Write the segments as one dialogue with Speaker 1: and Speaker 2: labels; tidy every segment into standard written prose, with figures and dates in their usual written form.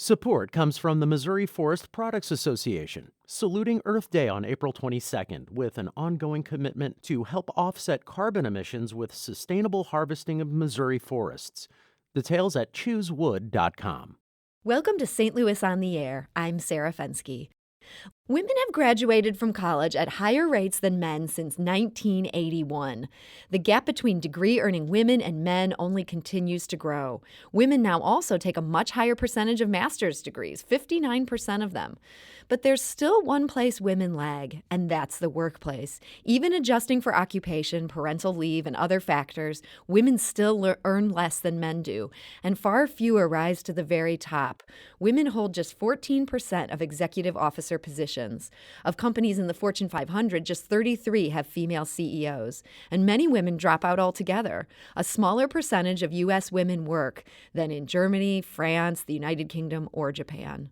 Speaker 1: Support comes from the Missouri Forest Products Association, saluting Earth Day on April 22nd with an ongoing commitment to help offset carbon emissions with sustainable harvesting of Missouri forests. Details at choosewood.com.
Speaker 2: Welcome to St. Louis on the Air. I'm Sarah Fenske. Women have graduated from college at higher rates than men since 1981. The gap between degree-earning women and men only continues to grow. Women now also take a much higher percentage of master's degrees, 59% of them. But there's still one place women lag, and that's the workplace. Even adjusting for occupation, parental leave, and other factors, women still earn less than men do, and far fewer rise to the very top. Women hold just 14% of executive officer positions. Of companies in the Fortune 500, just 33 have female CEOs, and many women drop out altogether. A smaller percentage of U.S. women work than in Germany, France, the United Kingdom, or Japan.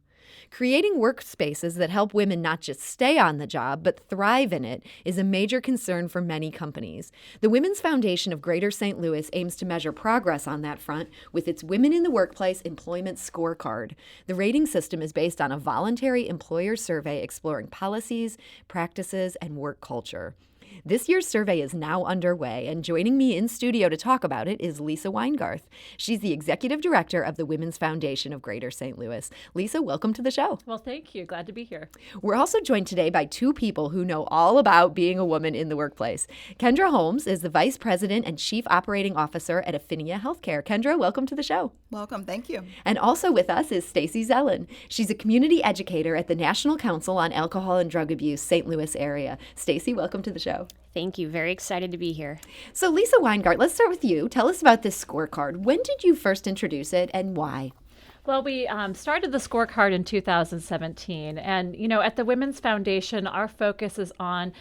Speaker 2: Creating workspaces that help women not just stay on the job, but thrive in it is a major concern for many companies. The Women's Foundation of Greater St. Louis aims to measure progress on that front with its Women in the Workplace Employment Scorecard. The rating system is based on a voluntary employer survey exploring policies, practices, and work culture. This year's survey is now underway, and joining me in studio to talk about it is Lisa Weingarth. She's the Executive Director of the Women's Foundation of Greater St. Louis. Lisa, welcome to the show.
Speaker 3: Well, thank you. Glad to be here.
Speaker 2: We're also joined today by two people who know all about being a woman in the workplace. Kendra Holmes is the Vice President and Chief Operating Officer at Affinia Healthcare. Kendra, welcome to the show.
Speaker 4: Welcome. Thank you.
Speaker 2: And also with us is Stacie Zellin. She's a community educator at the National Council on Alcohol and Drug Abuse, St. Louis area. Stacie, welcome to the show.
Speaker 5: Thank you. Very excited to be here.
Speaker 2: So Lisa Weingarth, let's start with you. Tell us about this scorecard. When did you first introduce it and why?
Speaker 3: Well, we started the scorecard in 2017. And, at the Women's Foundation, our focus is on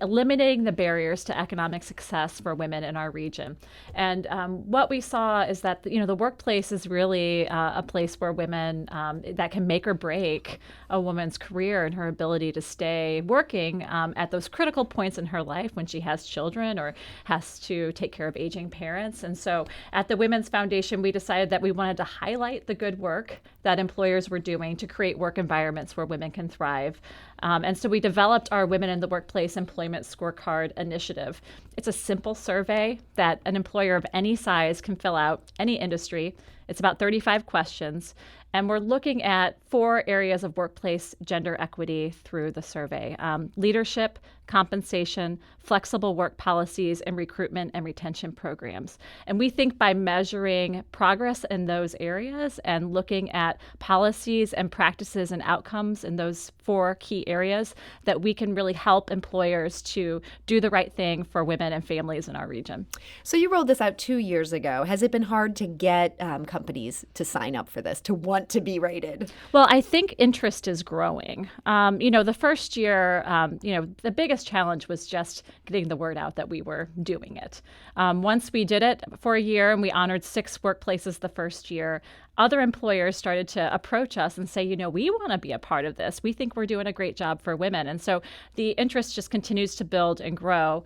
Speaker 3: eliminating the barriers to economic success for women in our region. And what we saw is that, the workplace is really a place where women, that can make or break a woman's career and her ability to stay working at those critical points in her life when she has children or has to take care of aging parents. And so at the Women's Foundation, we decided that we wanted to highlight the good work that employers were doing to create work environments where women can thrive. And so we developed our Women in the Workplace Employment Scorecard initiative. It's a simple survey that an employer of any size can fill out, any industry. It's about 35 questions. And we're looking at 4 areas of workplace gender equity through the survey: leadership, compensation, flexible work policies, and recruitment and retention programs. And we think by measuring progress in those areas and looking at policies and practices and outcomes in those 4 key areas, that we can really help employers to do the right thing for women and families in our region.
Speaker 2: So you rolled this out 2 years ago. Has it been hard to get companies to sign up for this, to want to be rated?
Speaker 3: Well, I think interest is growing. The first year, the biggest challenge was just getting the word out that we were doing it. Once we did it for a year and we honored 6 workplaces the first year, other employers started to approach us and say, we want to be a part of this. We think we're doing a great job for women. And so the interest just continues to build and grow.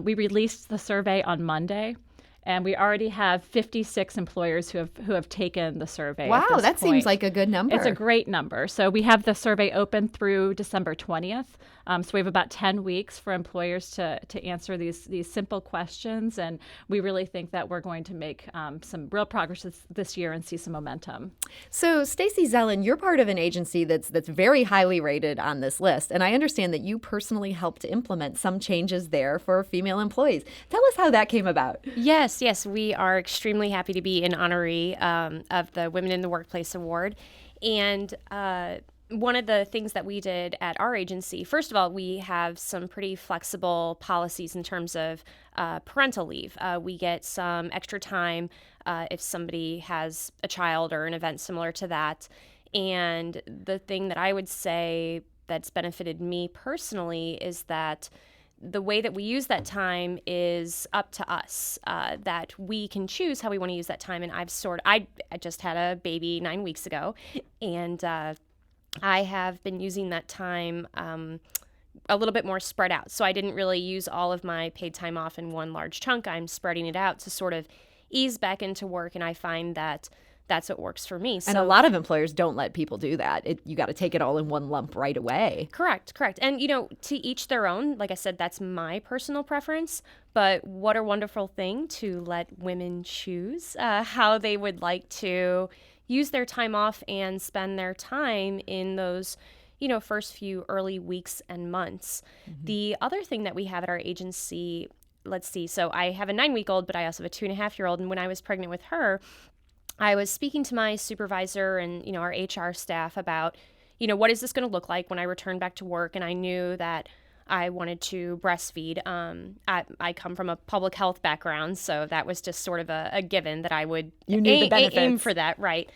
Speaker 3: We released the survey on Monday. And we already have 56 employers who have taken the survey.
Speaker 2: Wow, that seems like a good number.
Speaker 3: It's a great number. So we have the survey open through December 20th. So we have about 10 weeks for employers to answer these simple questions. And we really think that we're going to make some real progress this year and see some momentum.
Speaker 2: So Stacie Zellin, you're part of an agency that's very highly rated on this list. And I understand that you personally helped to implement some changes there for female employees. Tell us how that came about.
Speaker 5: Yes, we are extremely happy to be an honoree of the Women in the Workplace Award. And one of the things that we did at our agency, first of all, we have some pretty flexible policies in terms of parental leave. We get some extra time if somebody has a child or an event similar to that. And the thing that I would say that's benefited me personally is that the way that we use that time is up to us, that we can choose how we want to use that time. And I just had a baby 9 weeks ago, and I have been using that time a little bit more spread out. So I didn't really use all of my paid time off in one large chunk. I'm spreading it out to sort of ease back into work. And I find that that's what works for me.
Speaker 2: And a lot of employers don't let people do that. You got to take it all in one lump right away.
Speaker 5: Correct. And, to each their own. Like I said, that's my personal preference. But what a wonderful thing to let women choose how they would like to use their time off and spend their time in those, first few early weeks and months. Mm-hmm. The other thing that we have at our agency, let's see. So I have a 9-week-old, but I also have a 2.5-year-old. And when I was pregnant with her, I was speaking to my supervisor and, our HR staff about, what is this going to look like when I return back to work? And I knew that I wanted to breastfeed. I come from a public health background, so that was just sort of a given that I would aim for that, right?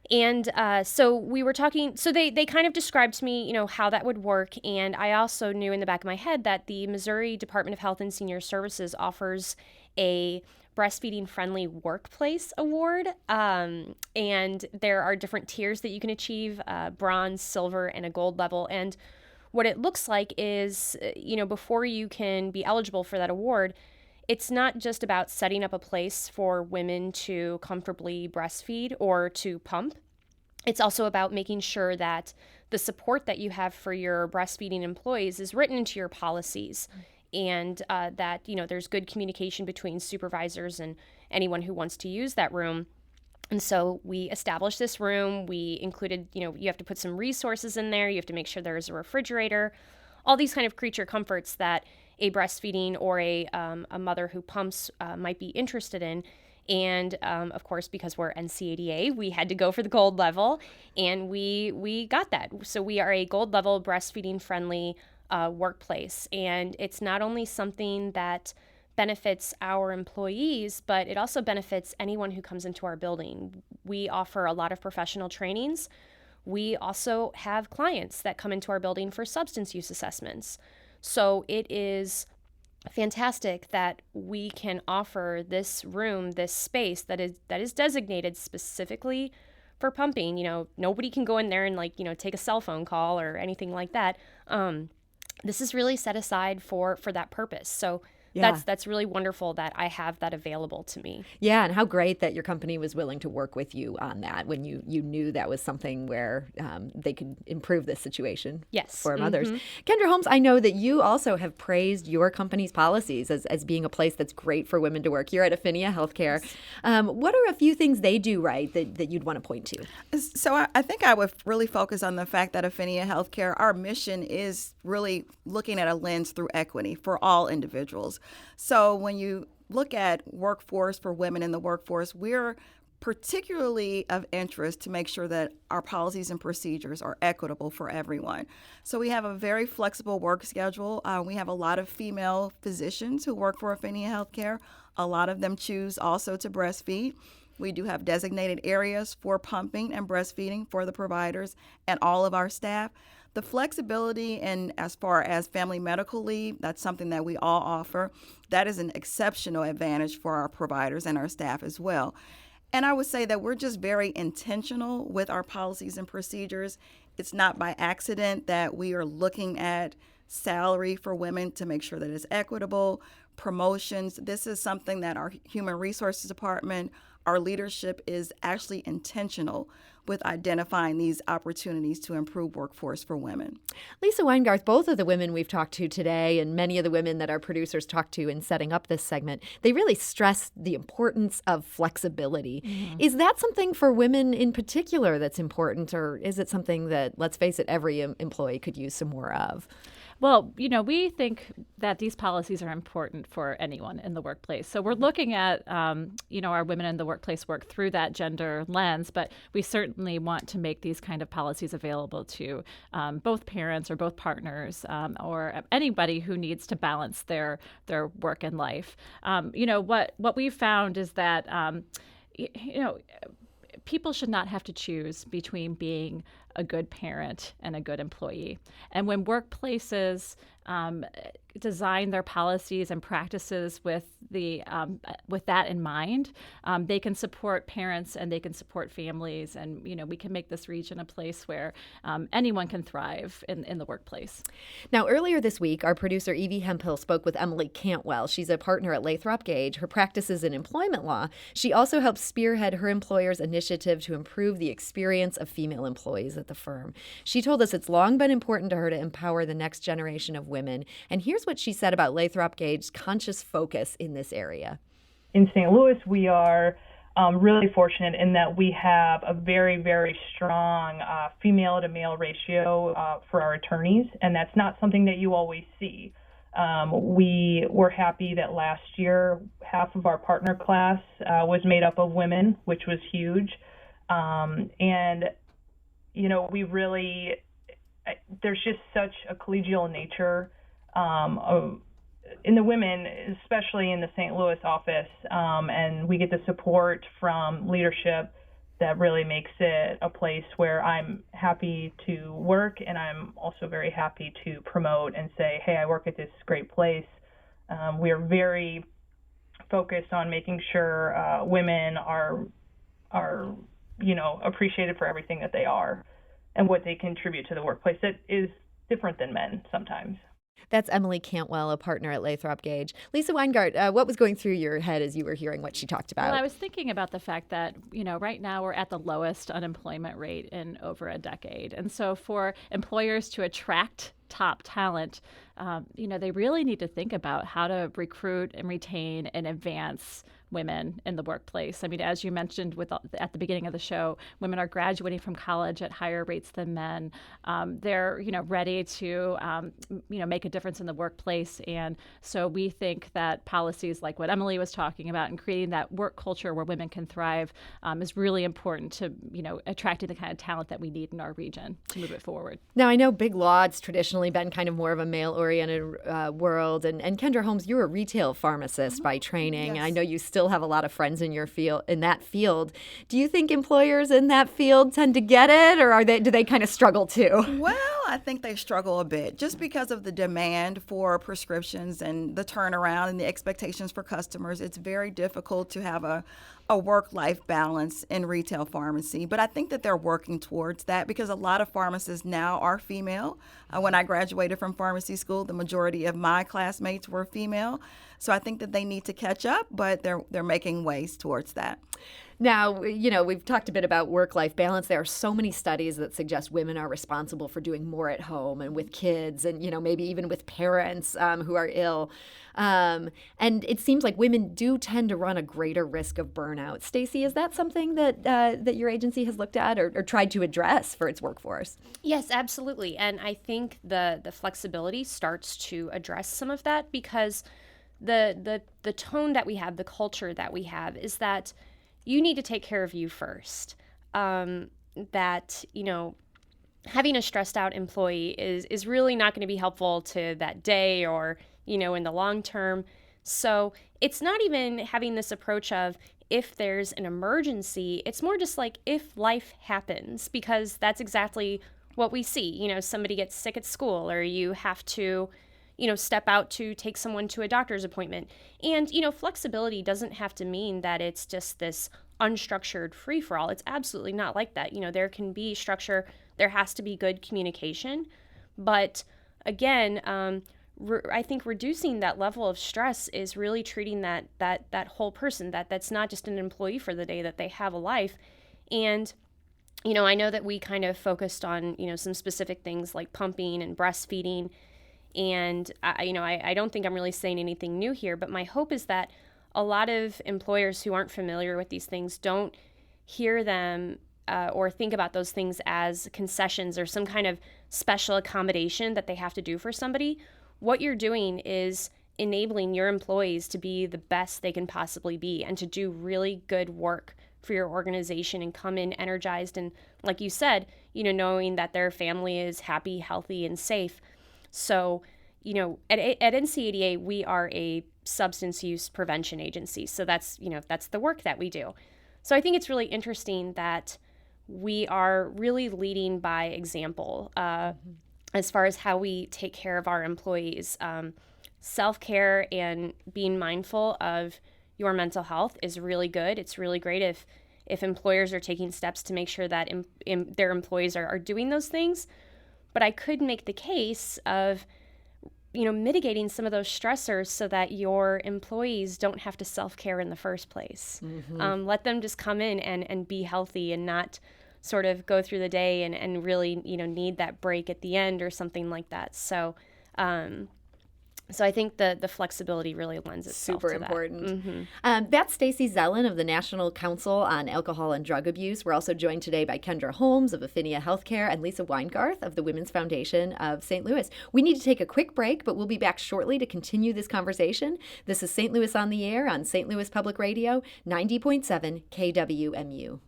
Speaker 5: And so we were talking, so they kind of described to me, how that would work. And I also knew in the back of my head that the Missouri Department of Health and Senior Services offers a breastfeeding friendly workplace award. And there are different tiers that you can achieve, bronze, silver, and a gold level. And what it looks like is, before you can be eligible for that award, it's not just about setting up a place for women to comfortably breastfeed or to pump. It's also about making sure that the support that you have for your breastfeeding employees is written into your policies, and that, there's good communication between supervisors and anyone who wants to use that room. And so we established this room. We included, you have to put some resources in there. You have to make sure there's a refrigerator, all these kind of creature comforts that a breastfeeding or a mother who pumps might be interested in. And of course, because we're NCADA, we had to go for the gold level, and we got that. So we are a gold level breastfeeding friendly workplace. And it's not only something that benefits our employees, but it also benefits anyone who comes into our building. We offer a lot of professional trainings. We also have clients that come into our building for substance use assessments. So it is fantastic that we can offer this room, this space that is designated specifically for pumping. Nobody can go in there and take a cell phone call or anything like that. This is really set aside for that purpose. So yeah. That's really wonderful that I have that available to me.
Speaker 2: Yeah, and how great that your company was willing to work with you on that when you knew that was something where they could improve this situation for mothers. Kendra Holmes, I know that you also have praised your company's policies as being a place that's great for women to work. You're at Affinia Healthcare. What are a few things they do right that you'd want to point to?
Speaker 4: So I think I would really focus on the fact that Affinia Healthcare, our mission is really looking at a lens through equity for all individuals. So when you look at workforce for women in the workforce, we're particularly of interest to make sure that our policies and procedures are equitable for everyone. So we have a very flexible work schedule. We have a lot of female physicians who work for Affinia Healthcare. A lot of them choose also to breastfeed. We do have designated areas for pumping and breastfeeding for the providers and all of our staff. The flexibility and as far as family medical leave, that's something that we all offer. That is an exceptional advantage for our providers and our staff as well. And I would say that we're just very intentional with our policies and procedures. It's not by accident that we are looking at salary for women to make sure that it's equitable, promotions. This is something that our Human Resources Department, our leadership is actually intentional with identifying these opportunities to improve workforce for women.
Speaker 2: Lisa Weingarth, both of the women we've talked to today and many of the women that our producers talked to in setting up this segment, they really stress the importance of flexibility. Mm-hmm. Is that something for women in particular that's important, or is it something that, let's face it, every employee could use some more of?
Speaker 3: Well, we think that these policies are important for anyone in the workplace. So we're looking at, our women in the workplace work through that gender lens, but we certainly want to make these kind of policies available to both parents or both partners or anybody who needs to balance their work and life. What we've found is that, people should not have to choose between being a good parent and a good employee. And when workplaces design their policies and practices with that in mind, they can support parents and they can support families, and we can make this region a place where anyone can thrive in the workplace.
Speaker 2: Now, earlier this week, our producer Evie Hemphill spoke with Emily Cantwell. She's a partner at Lathrop Gage. Her practice is in employment law. She also helps spearhead her employer's initiative to improve the experience of female employees at the firm. She told us it's long been important to her to empower the next generation of women. And here's what she said about Lathrop Gage's conscious focus in this area.
Speaker 6: In St. Louis, we are really fortunate in that we have a very, very strong female to male ratio for our attorneys, and that's not something that you always see. We were happy that last year half of our partner class was made up of women, which was huge. We really, there's just such a collegial nature in the women, especially in the St. Louis office, and we get the support from leadership that really makes it a place where I'm happy to work, and I'm also very happy to promote and say, hey, I work at this great place. We are very focused on making sure women are appreciated for everything that they are and what they contribute to the workplace that is different than men sometimes.
Speaker 2: That's Emily Cantwell, a partner at Lathrop Gage. Lisa Weingarth, what was going through your head as you were hearing what she talked about?
Speaker 3: Well, I was thinking about the fact that, right now we're at the lowest unemployment rate in over a decade. And so for employers to attract top talent, they really need to think about how to recruit and retain and advance women in the workplace. I mean, as you mentioned at the beginning of the show, women are graduating from college at higher rates than men. They're, ready to, make a difference in the workplace. And so we think that policies like what Emily was talking about and creating that work culture where women can thrive is really important to, attracting the kind of talent that we need in our region to move it forward.
Speaker 2: Now, I know big law, it's traditionally been kind of more of a male-oriented world. And Kendra Holmes, you're a retail pharmacist by training.
Speaker 4: Yes.
Speaker 2: And I know you still have a lot of friends in that field. Do you think employers in that field tend to get it, or do they kind of struggle too?
Speaker 4: Well, I think they struggle a bit just because of the demand for prescriptions and the turnaround and the expectations for customers. It's very difficult to have a work-life balance in retail pharmacy, but I think that they're working towards that because a lot of pharmacists now are female. When I graduated from pharmacy school, the majority of my classmates were female, so I think that they need to catch up, but they're making ways towards that.
Speaker 2: Now, we've talked a bit about work-life balance. There are so many studies that suggest women are responsible for doing more at home and with kids and, maybe even with parents who are ill. And it seems like women do tend to run a greater risk of burnout. Stacie, is that something that your agency has looked at or tried to address for its workforce?
Speaker 5: Yes, absolutely. And I think the flexibility starts to address some of that because the tone that we have, the culture that we have is that you need to take care of you first. Having a stressed out employee is really not going to be helpful to that day or, in the long term. So it's not even having this approach of if there's an emergency, it's more just like if life happens, because that's exactly what we see. Somebody gets sick at school or you have to, step out to take someone to a doctor's appointment. And, flexibility doesn't have to mean that it's just this unstructured free-for-all. It's absolutely not like that. There can be structure. There has to be good communication. But again, I think reducing that level of stress is really treating that whole person, that's not just an employee for the day, that they have a life. And, I know that we kind of focused on, some specific things like pumping and breastfeeding. And, I don't think I'm really saying anything new here, but my hope is that a lot of employers who aren't familiar with these things don't hear them or think about those things as concessions or some kind of special accommodation that they have to do for somebody. What you're doing is enabling your employees to be the best they can possibly be and to do really good work for your organization and come in energized and, like you said, knowing that their family is happy, healthy, and safe. So, at NCADA, we are a substance use prevention agency. So that's the work that we do. So I think it's really interesting that we are really leading by example. as far as how we take care of our employees. Self-care and being mindful of your mental health is really good. It's really great if employers are taking steps to make sure that their employees are doing those things. But I could make the case of mitigating some of those stressors so that your employees don't have to self-care in the first place. Mm-hmm. Let them just come in and be healthy and not sort of go through the day and really, need that break at the end or something like that. So I think the flexibility really lends itself
Speaker 2: Super
Speaker 5: to
Speaker 2: important.
Speaker 5: That. Mm-hmm.
Speaker 2: That's Stacie Zellin of the National Council on Alcohol and Drug Abuse. We're also joined today by Kendra Holmes of Affinia Healthcare and Lisa Weingarth of the Women's Foundation of St. Louis. We need to take a quick break, but we'll be back shortly to continue this conversation. This is St. Louis on the Air on St. Louis Public Radio, 90.7 KWMU.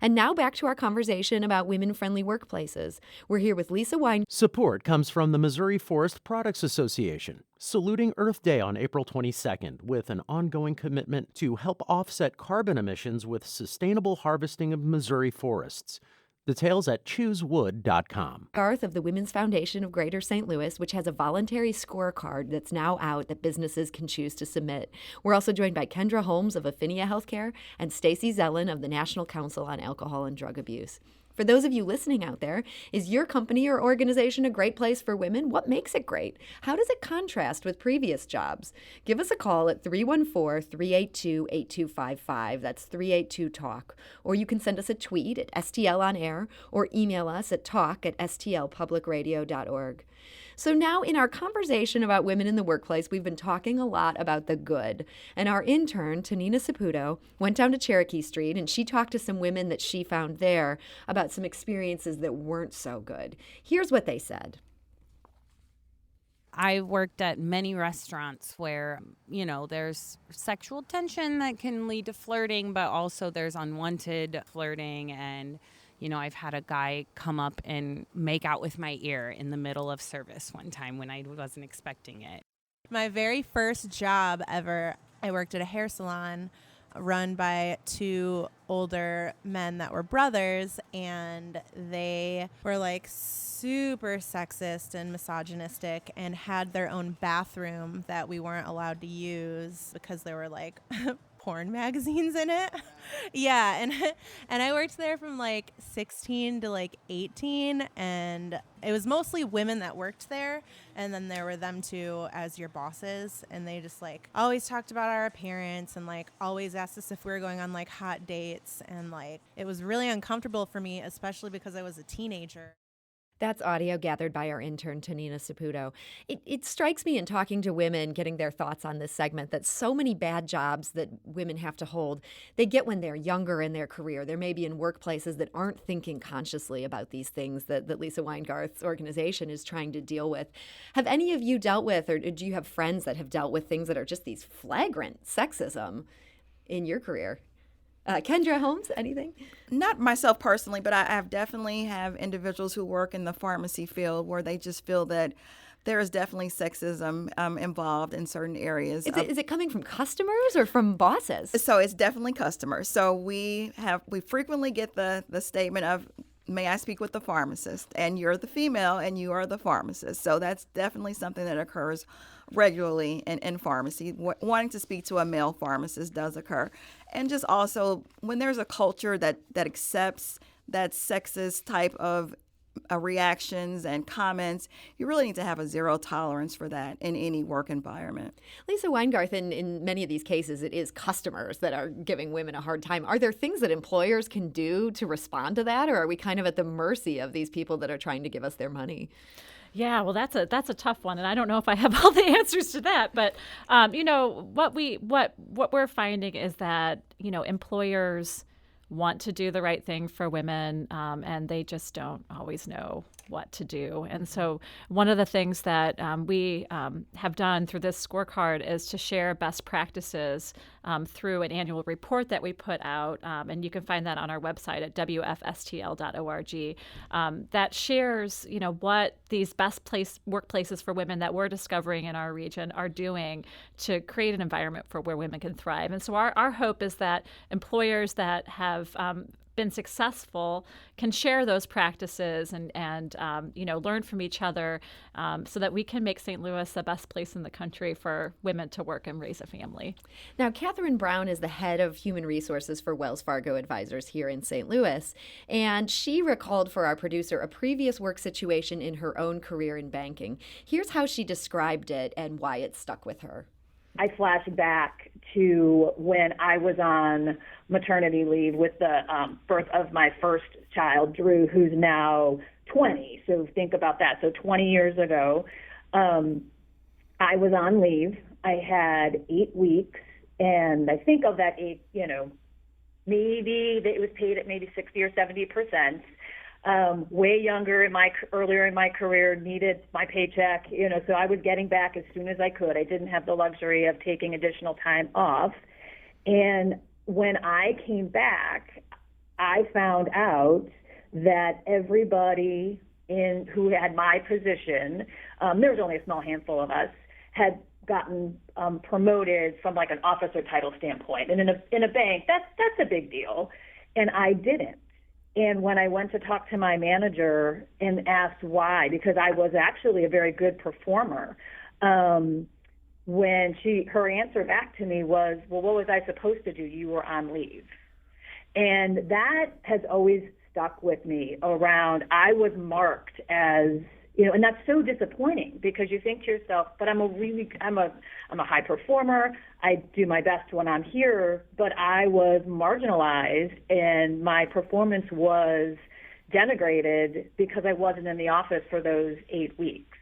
Speaker 2: And now back to our conversation about women-friendly workplaces. We're here with Lisa Weingarth.
Speaker 1: Support comes from the Missouri Forest Products Association, saluting Earth Day on April 22nd with an ongoing commitment to help offset carbon emissions with sustainable harvesting of Missouri forests. Details at choosewood.com.
Speaker 2: Garth of the Women's Foundation of Greater St. Louis, which has a voluntary scorecard that's now out that businesses can choose to submit. We're also joined by Kendra Holmes of Affinia Healthcare and Stacie Zellin of the National Council on Alcohol and Drug Abuse. For those of you listening out there, is your company or organization a great place for women? What makes it great? How does it contrast with previous jobs? Give us a call at 314-382-8255. That's 382-TALK. Or you can send us a tweet at STL on air or email us at talk@stlpublicradio.org. So now in our conversation about women in the workplace, we've been talking a lot about the good. And our intern, Tanina Saputo, went down to Cherokee Street and she talked to some women that she found there about some experiences that weren't so good. Here's what they said.
Speaker 7: I worked at many restaurants where, there's sexual tension that can lead to flirting, but also there's unwanted flirting. And I've had a guy come up and make out with my ear in the middle of service one time when I wasn't expecting it.
Speaker 8: My very first job ever, I worked at a hair salon run by two older men that were brothers, and they were super sexist and misogynistic and had their own bathroom that we weren't allowed to use because there were porn magazines in it. Yeah, and I worked there from 16 to 18, and it was mostly women that worked there, and then there were them two as your bosses, and they just always talked about our appearance and always asked us if we were going on hot dates, and it was really uncomfortable for me, especially because I was a teenager.
Speaker 2: That's audio gathered by our intern, Tanina Saputo. It strikes me in talking to women, getting their thoughts on this segment, that so many bad jobs that women have to hold, they get when they're younger in their career. They're maybe in workplaces that aren't thinking consciously about these things that Lisa Weingarth's organization is trying to deal with. Have any of you dealt with, or do you have friends that have dealt with things that are just these flagrant sexism in your career? Kendra Holmes, anything?
Speaker 4: Not myself personally, but I definitely have individuals who work in the pharmacy field where they just feel that there is definitely sexism involved in certain areas.
Speaker 2: Is it coming from customers or from bosses?
Speaker 4: So it's definitely customers. So we frequently get the statement of, may I speak with the pharmacist? And you're the female and you are the pharmacist. So that's definitely something that occurs regularly in pharmacy. Wanting to speak to a male pharmacist does occur. And just also when there's a culture that accepts that sexist type of reactions and comments, you really need to have a zero tolerance for that in any work environment.
Speaker 2: Lisa Weingarth, in many of these cases, it is customers that are giving women a hard time. Are there things that employers can do to respond to that, or are we kind of at the mercy of these people that are trying to give us their money?
Speaker 3: Yeah, well, that's a tough one, and I don't know if I have all the answers to that. But what we're finding is that employers want to do the right thing for women, and they just don't always know what to do. And so one of the things that we have done through this scorecard is to share best practices through an annual report that we put out, and you can find that on our website at wfstl.org. That shares, what these best workplaces for women that we're discovering in our region are doing to create an environment for where women can thrive. And so our hope is that employers that have been successful can share those practices and learn from each other so that we can make St. Louis the best place in the country for women to work and raise a family.
Speaker 2: Now, Catherine Brown is the head of human resources for Wells Fargo Advisors here in St. Louis, and she recalled for our producer a previous work situation in her own career in banking. Here's how she described it and why it stuck with her.
Speaker 9: I flashed back to when I was on maternity leave with the birth of my first child, Drew, who's now 20. So think about that. So 20 years ago, I was on leave. I had 8 weeks, and I think of that 8, maybe it was paid at maybe 60 or 70%. Way younger earlier in my career, needed my paycheck, so I was getting back as soon as I could. I didn't have the luxury of taking additional time off. And when I came back, I found out that everybody who had my position, there was only a small handful of us, had gotten promoted from like an officer title standpoint. And in a bank, that's a big deal. And I didn't. And when I went to talk to my manager and asked why, because I was actually a very good performer, when her answer back to me was, well, what was I supposed to do? You were on leave. And that has always stuck with me around, I was marked as, and that's so disappointing because you think to yourself, but I'm a high performer. I do my best when I'm here, but I was marginalized and my performance was denigrated because I wasn't in the office for those 8 weeks.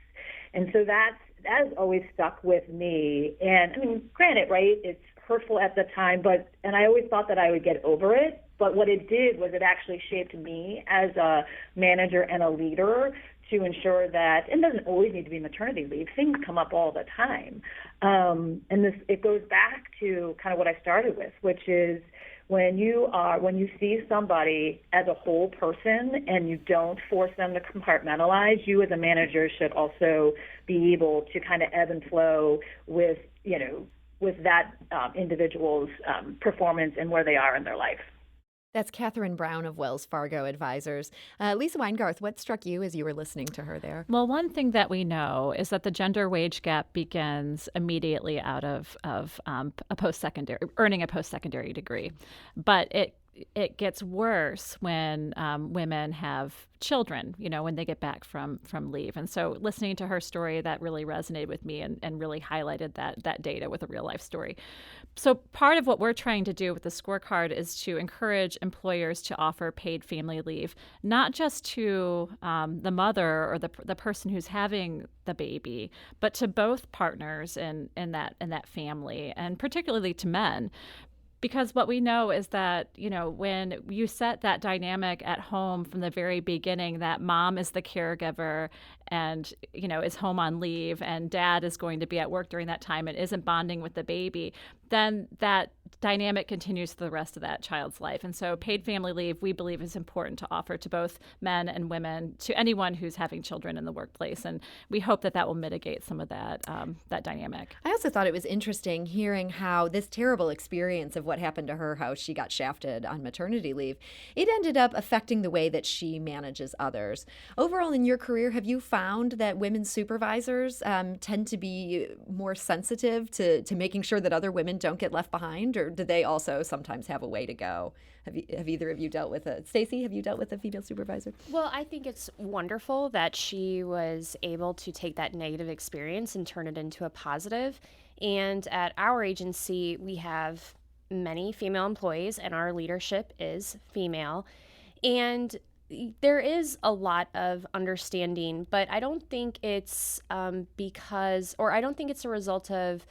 Speaker 9: And so that has always stuck with me. And I mean, granted, right, it's hurtful at the time, and I always thought that I would get over it. But what it did was it actually shaped me as a manager and a leader to ensure that, and it doesn't always need to be maternity leave, things come up all the time. And it goes back to kind of what I started with, which is when you see somebody as a whole person and you don't force them to compartmentalize, you as a manager should also be able to kind of ebb and flow with that individual's performance and where they are in their life.
Speaker 2: That's Catherine Brown of Wells Fargo Advisors. Lisa Weingarth, what struck you as you were listening to her there?
Speaker 3: Well, one thing that we know is that the gender wage gap begins immediately out of earning a post-secondary degree, but it gets worse when women have children, when they get back from leave. And so listening to her story, that really resonated with me and really highlighted that data with a real life story. So part of what we're trying to do with the scorecard is to encourage employers to offer paid family leave, not just to the mother or the person who's having the baby, but to both partners in that family, and particularly to men. Because what we know is that, when you set that dynamic at home from the very beginning, that mom is the caregiver and, is home on leave, and dad is going to be at work during that time and isn't bonding with the baby, then that dynamic continues for the rest of that child's life. And so paid family leave, we believe, is important to offer to both men and women, to anyone who's having children in the workplace. And we hope that will mitigate some of that dynamic.
Speaker 2: I also thought it was interesting hearing how this terrible experience of what happened to her, how she got shafted on maternity leave, it ended up affecting the way that she manages others. Overall, in your career, have you found that women supervisors tend to be more sensitive to making sure that other women don't get left behind, or do they also sometimes have a way to go? Have either of you dealt with it? Stacie, have you dealt with a female supervisor?
Speaker 5: Well, I think it's wonderful that she was able to take that negative experience and turn it into a positive. And at our agency, we have many female employees, and our leadership is female. And there is a lot of understanding, but I don't think it's I don't think it's a result of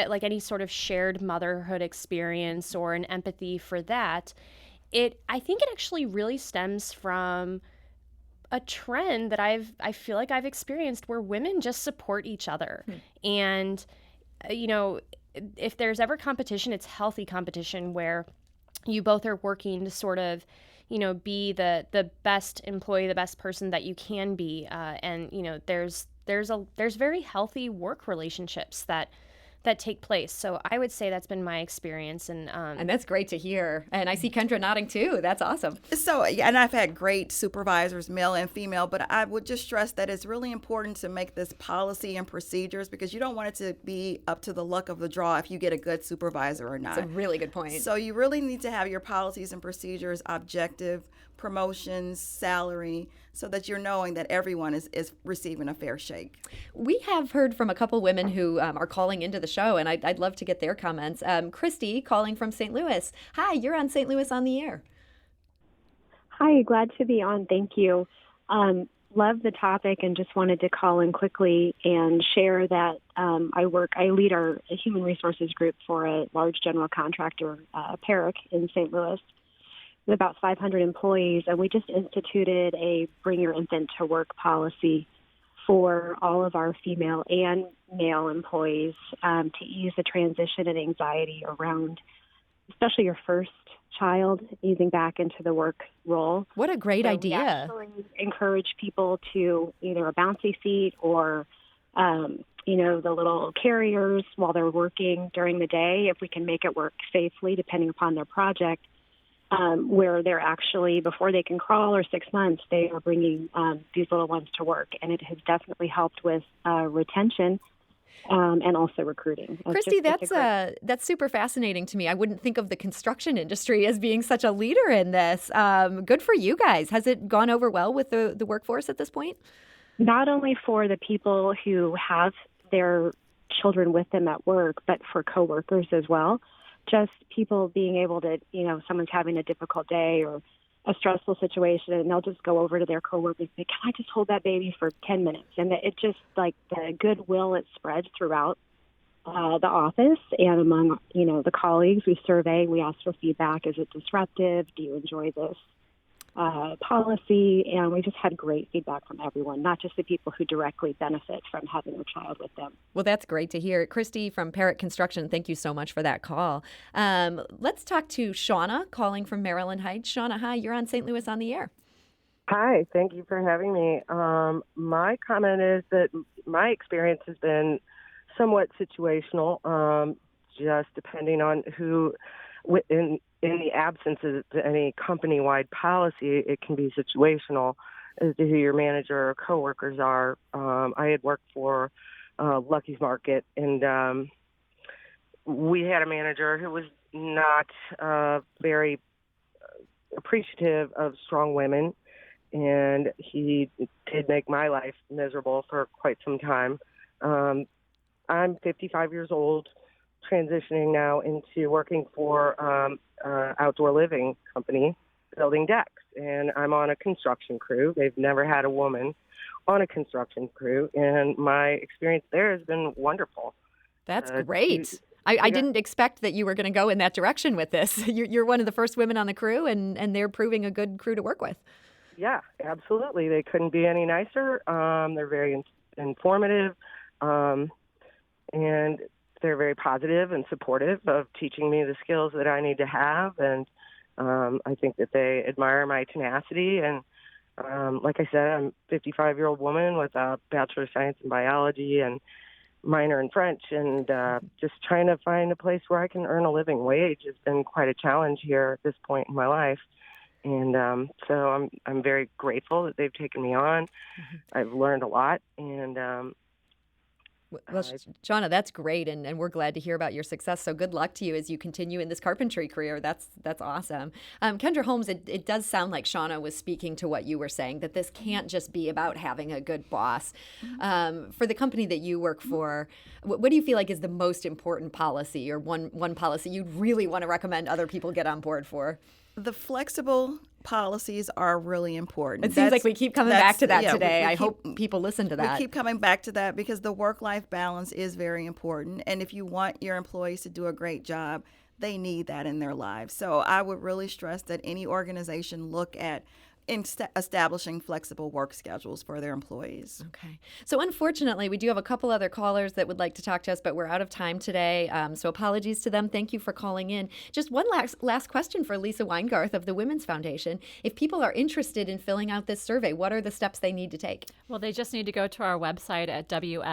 Speaker 5: like any sort of shared motherhood experience or an empathy for that. I think it actually really stems from a trend that I feel like I've experienced where women just support each other. And, if there's ever competition, it's healthy competition where you both are working to sort of, be the best employee, the best person that you can be. And, there's very healthy work relationships that that take place. So I would say that's been my experience. And
Speaker 2: that's great to hear. And I see Kendra nodding too. That's awesome.
Speaker 4: So, and I've had great supervisors, male and female, but I would just stress that it's really important to make this policy and procedures, because you don't want it to be up to the luck of the draw if you get a good supervisor or not.
Speaker 2: That's a really good point.
Speaker 4: So you really need to have your policies and procedures objective, promotions, salary, so that you're knowing that everyone is receiving a fair shake.
Speaker 2: We have heard from a couple women who are calling into the show, and I'd love to get their comments. Christy calling from St. Louis. Hi, you're on St. Louis on the Air.
Speaker 10: Hi, glad to be on. Thank you. Love the topic and just wanted to call in quickly and share that I lead our human resources group for a large general contractor, Perrick in St. Louis, with about 500 employees, and we just instituted a bring your infant to work policy for all of our female and male employees to ease the transition and anxiety around, especially your first child, easing back into the work role.
Speaker 2: What a great idea.
Speaker 10: We actually encourage people to either a bouncy seat or, the little carriers while they're working during the day, if we can make it work safely, depending upon their project, where they're actually, before they can crawl or 6 months, they are bringing these little ones to work. And it has definitely helped with retention and also recruiting.
Speaker 2: Christy, that's super fascinating to me. I wouldn't think of the construction industry as being such a leader in this. Good for you guys. Has it gone over well with the workforce at this point?
Speaker 10: Not only for the people who have their children with them at work, but for coworkers as well. Just people being able to, someone's having a difficult day or a stressful situation, and they'll just go over to their coworkers and say, can I just hold that baby for 10 minutes? And it just, like, the goodwill, it spreads throughout the office and among, the colleagues. We survey, we ask for feedback. Is it disruptive? Do you enjoy this policy? And we just had great feedback from everyone, not just the people who directly benefit from having a child with them.
Speaker 2: Well, that's great to hear. Christy from Perrick Construction, thank you so much for that call. Let's talk to Shauna calling from Maryland Heights. Shauna, hi, you're on St. Louis on the Air.
Speaker 11: Hi, thank you for having me. My comment is that my experience has been somewhat situational, just depending on who, in the absence of any company-wide policy, it can be situational as to who your manager or coworkers are. I had worked for Lucky's Market, and we had a manager who was not very appreciative of strong women, and he did make my life miserable for quite some time. I'm 55 years old, transitioning now into working for outdoor living company building decks, and I'm on a construction crew. They've never had a woman on a construction crew, and my experience there has been wonderful.
Speaker 2: That's great. I didn't expect that you were going to go in that direction with this. You're one of the first women on the crew, and they're proving a good crew to work with.
Speaker 11: Yeah, absolutely. They couldn't be any nicer. They're very informative, and they're very positive and supportive of teaching me the skills that I need to have. And I think that they admire my tenacity. And like I said, I'm a 55-year-old woman with a Bachelor of Science in Biology and minor in French. And just trying to find a place where I can earn a living wage has been quite a challenge here at this point in my life. And so I'm very grateful that they've taken me on. Mm-hmm. I've learned a lot. And
Speaker 2: well, Shauna, that's great, and we're glad to hear about your success. So good luck to you as you continue in this carpentry career. That's awesome. Kendra Holmes, it does sound like Shauna was speaking to what you were saying, that this can't just be about having a good boss. For the company that you work for, what do you feel like is the most important policy, or one policy you'd really want to recommend other people get on board for?
Speaker 4: The flexible policies are really important.
Speaker 2: It seems like we keep coming back to that today. I hope people listen to that.
Speaker 4: We keep coming back to that because the work-life balance is very important. And if you want your employees to do a great job, they need that in their lives. So I would really stress that any organization look at establishing flexible work schedules for their employees.
Speaker 2: Okay. So unfortunately, we do have a couple other callers that would like to talk to us, but we're out of time today. So apologies to them. Thank you for calling in. Just one last question for Lisa Weingarth of the Women's Foundation. If people are interested in filling out this survey, what are the steps they need to take?
Speaker 3: Well, they just need to go to our website at wfstl.org.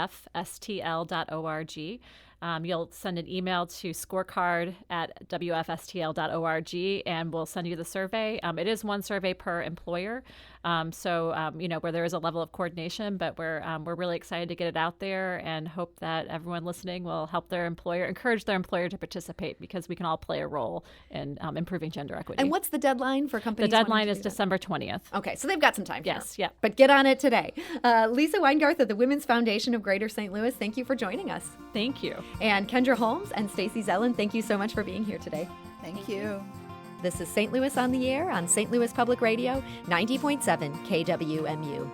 Speaker 3: You'll send an email to scorecard@wfstl.org, and we'll send you the survey. It is one survey per employer, where there is a level of coordination, but we're really excited to get it out there and hope that everyone listening will help encourage their employer to participate, because we can all play a role in improving gender equity.
Speaker 2: And what's the deadline for companies?
Speaker 3: The deadline is
Speaker 2: wanting to do that?
Speaker 3: December 20th.
Speaker 2: Okay, so they've got some time.
Speaker 3: Yes, yeah.
Speaker 2: But get on it today. Lisa Weingarth of the Women's Foundation of Greater St. Louis, thank you for joining us.
Speaker 3: Thank you.
Speaker 2: And Kendra Holmes and Stacie Zellin, thank you so much for being here today.
Speaker 4: Thank you.
Speaker 2: This is St. Louis on the Air on St. Louis Public Radio, 90.7 KWMU.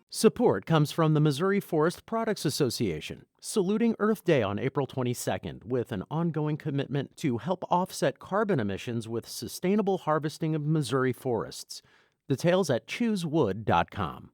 Speaker 1: Support comes from the Missouri Forest Products Association, saluting Earth Day on April 22nd with an ongoing commitment to help offset carbon emissions with sustainable harvesting of Missouri forests. Details at choosewood.com.